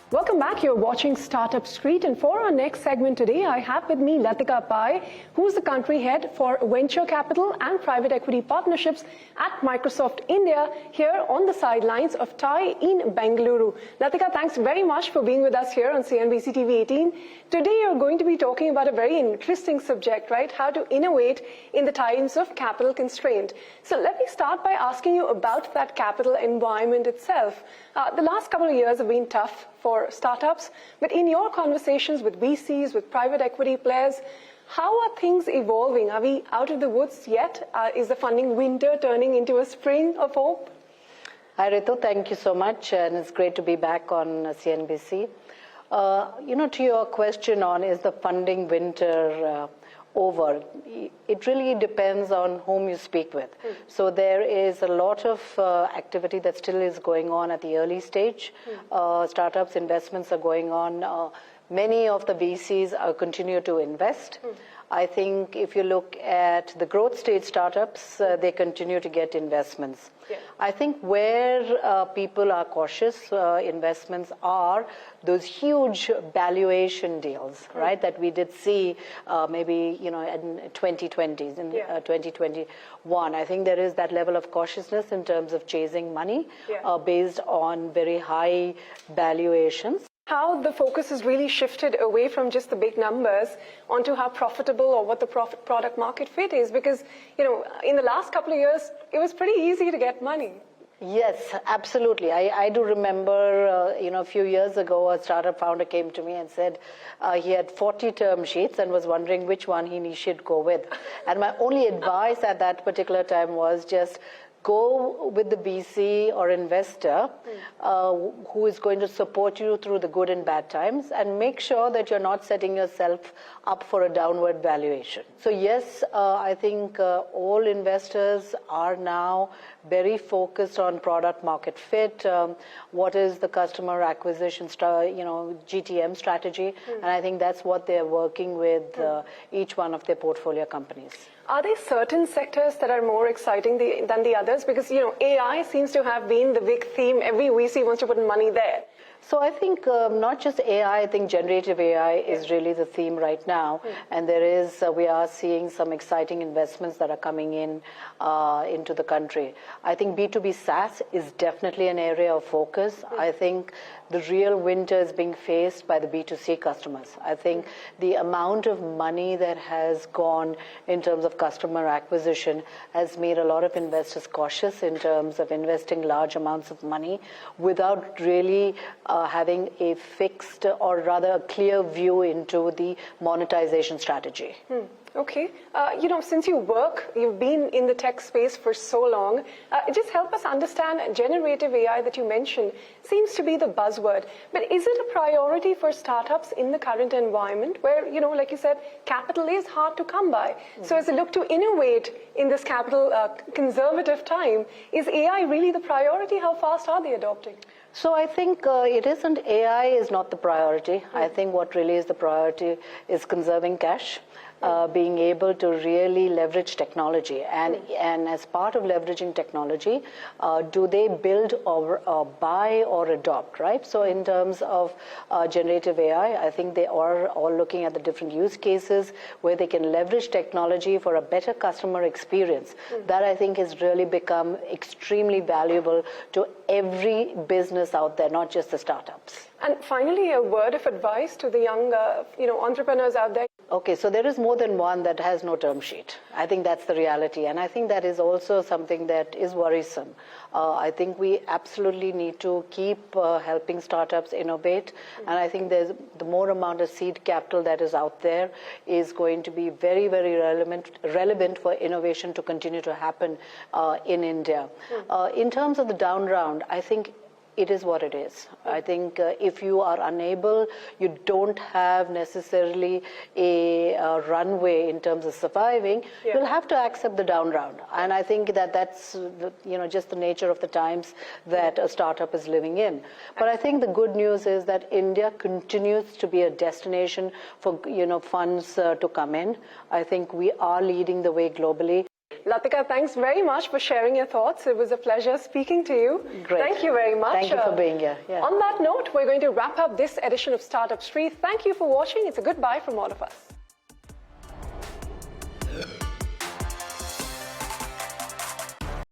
Welcome back. You're watching Startup Street, and for our next segment today, I have with me Latika Pai, who's the country head for venture capital and private equity partnerships at Microsoft India, here on the sidelines of TIE in Bengaluru. Latika, thanks very much for being with us here on CNBC TV 18. Today, you're going to be talking about a very interesting subject, right? How to innovate in the times of capital constraint. So let me start by asking you about that capital environment itself. The last couple of years have been tough for startups, but in your conversations with VCs, with private equity players, how are things evolving? Are we out of the woods yet? Is the funding winter turning into a spring of hope? Hi Ritu, thank you so much, and it's great to be back on CNBC. To your question on is the funding winter over, it really depends on whom you speak with. So there is a lot of activity that still is going on at the early stage. Startups investments are going on. Many of the VCs continue to invest. I think if you look at the growth stage startups, they continue to get investments. Yeah. I think where people are cautious, investments are those huge valuation deals, right, that we did see maybe, in 2020s, in 2021. I think there is that level of cautiousness in terms of chasing money based on very high valuations. How the focus has really shifted away from just the big numbers onto how profitable or what the product market fit is, because, in the last couple of years, it was pretty easy to get money. Yes, absolutely. I do remember, a few years ago, a startup founder came to me and said he had 40 term sheets and was wondering which one he should go with. And my only advice at that particular time was just go with the VC or investor who is going to support you through the good and bad times, and make sure that you're not setting yourself up for a downward valuation. So yes, I think all investors are now very focused on product market fit. What is the customer acquisition, GTM strategy? And I think that's what they're working with each one of their portfolio companies. Are there certain sectors that are more exciting than the others? Because, AI seems to have been the big theme. Every VC wants to put money there. So I think not just AI, I think generative AI is really the theme right now. And we are seeing some exciting investments that are coming into the country. I think B2B SaaS is definitely an area of focus. I think the real winter is being faced by the B2C customers. I think the amount of money that has gone in terms of customer acquisition has made a lot of investors cautious in terms of investing large amounts of money without really having a fixed, or rather a clear view into the monetization strategy. Okay. Since you've been in the tech space for so long, just help us understand generative AI that you mentioned seems to be the buzzword. But is it a priority for startups in the current environment where, like you said, capital is hard to come by? So as they look to innovate in this capital conservative time, is AI really the priority? How fast are they adopting? So I think AI is not the priority. I think what really is the priority is conserving cash. Being able to really leverage technology, and as part of leveraging technology, do they build or buy or adopt, right? So in terms of generative AI, I think they are all looking at the different use cases where they can leverage technology for a better customer experience. That I think has really become extremely valuable to every business out there, not just the startups. And finally, a word of advice to the young, entrepreneurs out there. Okay, so there is more than one that has no term sheet. I think that's the reality. And I think that is also something that is worrisome. I think we absolutely need to keep helping startups innovate. And I think the more amount of seed capital that is out there is going to be very, very relevant for innovation to continue to happen in India. In terms of the down round, I think it is what it is. I think if you are unable, you don't have necessarily a runway in terms of surviving, you'll have to accept the down round. And I think that's just the nature of the times that a startup is living in. But I think the good news is that India continues to be a destination for funds to come in. I think we are leading the way globally. Latika, thanks very much for sharing your thoughts. It was a pleasure speaking to you. Great. Thank you very much. Thank you for being here. Yeah. On that note, we're going to wrap up this edition of Startup Street. Thank you for watching. It's a goodbye from all of us.